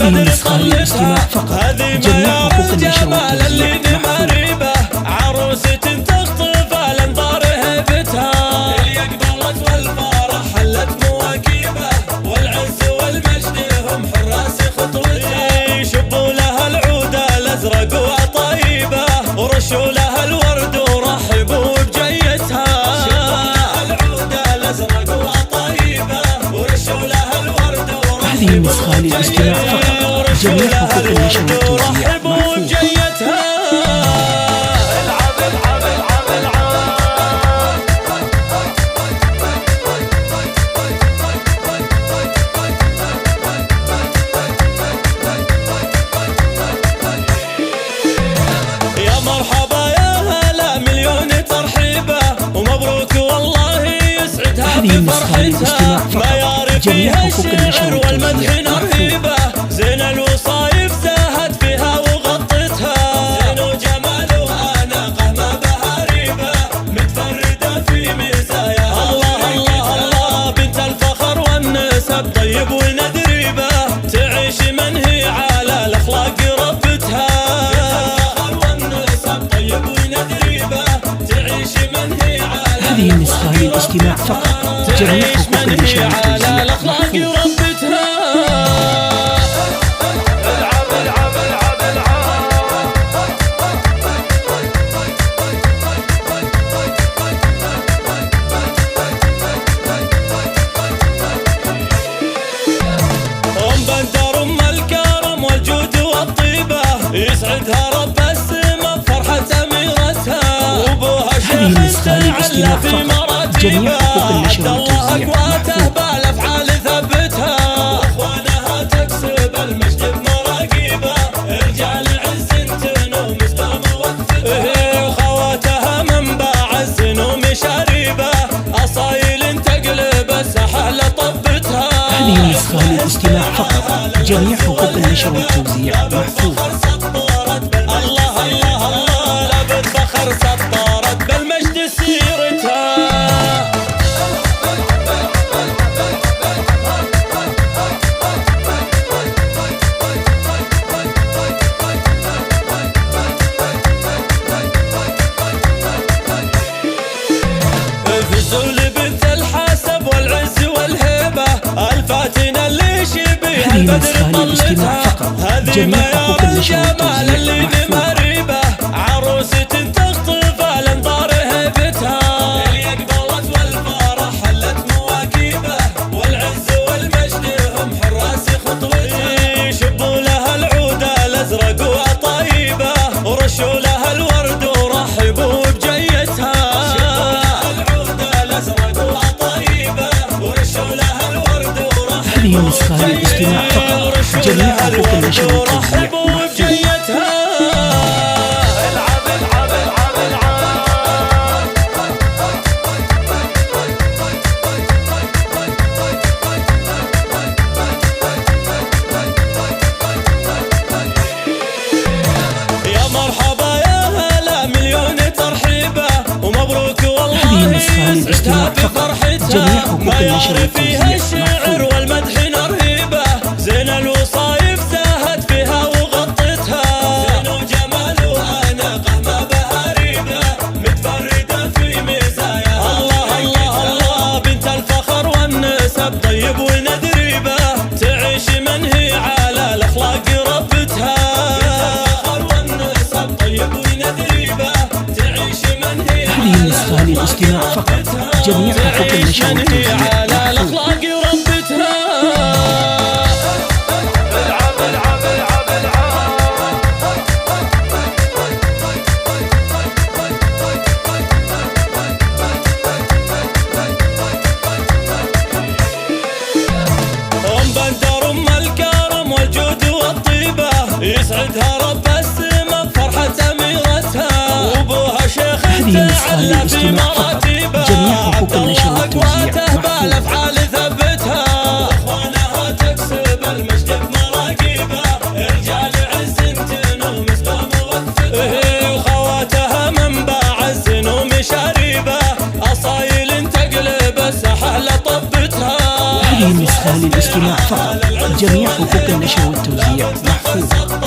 هذه النسخة للاستماع فقط. جميع حقوق النشر والتوزيع محفوظة. عروسة تخطف الانظار هيبتها، اليقظلت والفرح حلت مواكبه، والعز والمجد هم حراس خطوتها. شبوا لها العود الازرق وطيبه، ورشوا لها الورد ورحبوا بجيتها. شبوا لها العود الازرق وطيبه، ورشوا لها الورد ورحبوا. هذه النسخة للاستماع فقط. جميع حقوق النشر والتوزيع محفوظة. هذه النسخة للاستماع فقط. جميع حقوق النشر والتوزيع محفوظة. زين الوصايف زاهت فيها وغطتها، زين وجمالها ناقة ما بها ريبة، متفردة في مزاياها. الله الله الله بنت الفخر والنسب طيب وندريبة، تعيش من هي على الاخلاق ربتها. بنت الفخر والنسب طيب وندريبة، تعيش من هي على. هذه النسخة للاستماع فقط. جميع حقوق النشر والتوزيع محفوظة. يسعدها رب السما بفرحة أميرتها، وابوها شيخ تعلى في مراتبها. الله أقواته بالأفعال ثبتها، واخوانها تكسب المجد بمراقبها. رجال عز تنوم اسلام وقفتها، وخواتها منبع الزنوم شريبة، أصايل تقلب الساحة لطبتها. هذه النسخة للاستماع فقط. جميع حقوق النشر والتوزيع محفوظة. الله الله الله لابد فخر سطرت بالمجد سيرتها. فزول بنت الحسب والعز والهبة، الفاتنة اللي شبيها البدر طلتها. هذه ما يرى الجمال اللي مريبة، عروسة تخطف الانظار هيبتها، اليقظلت والفرح حلت مواكبه، والعز والمجد هم حراس خطوتها. شبوا لها العود الازرق وطيبه، ورشوا لها الورد ورحبوا بجيتها. شبوا لها العود الازرق وطيبه، ورشوا لها الورد ورحبوا. هذه النسخة للاستماع فقط. جميع حقوق النشر والتوزيع محفوظة. هذه النسخة للاستماع فقط. جميع حقوق النشر والتوزيع محفوظة. والمدح نرهيبه، زين الوصايف زاهت فيها وغطتها، زين وجمالها ناقة ما بها ريبة، متفردة في مزاياها. الله الله الله بنت الفخر والنسب طيب وندريبة، تعيش من هي على الاخلاق ربتها. بنت الفخر والنسب طيب وندريبة، تعيش من هي. هذه النسخة للاستماع فقط. جميع حقوق النشر والتوزيع محفوظة. يسعدها رب السما بفرحة أميرتها، وابوها شيخ تعلى في مراتبها. جميع حقوق النشر والتوزيع بالأفعال ثبتها، واخوانها تكسب المجد بمراقبها. رجال عز تنوم اسلام وقفتها، وخواتها منبع الزنوم شريبة، أصايل تقلب الساحة لطبتها. هذه النسخة للاستماع فقط. جميع حقوق النشر والتوزيع محفوظة.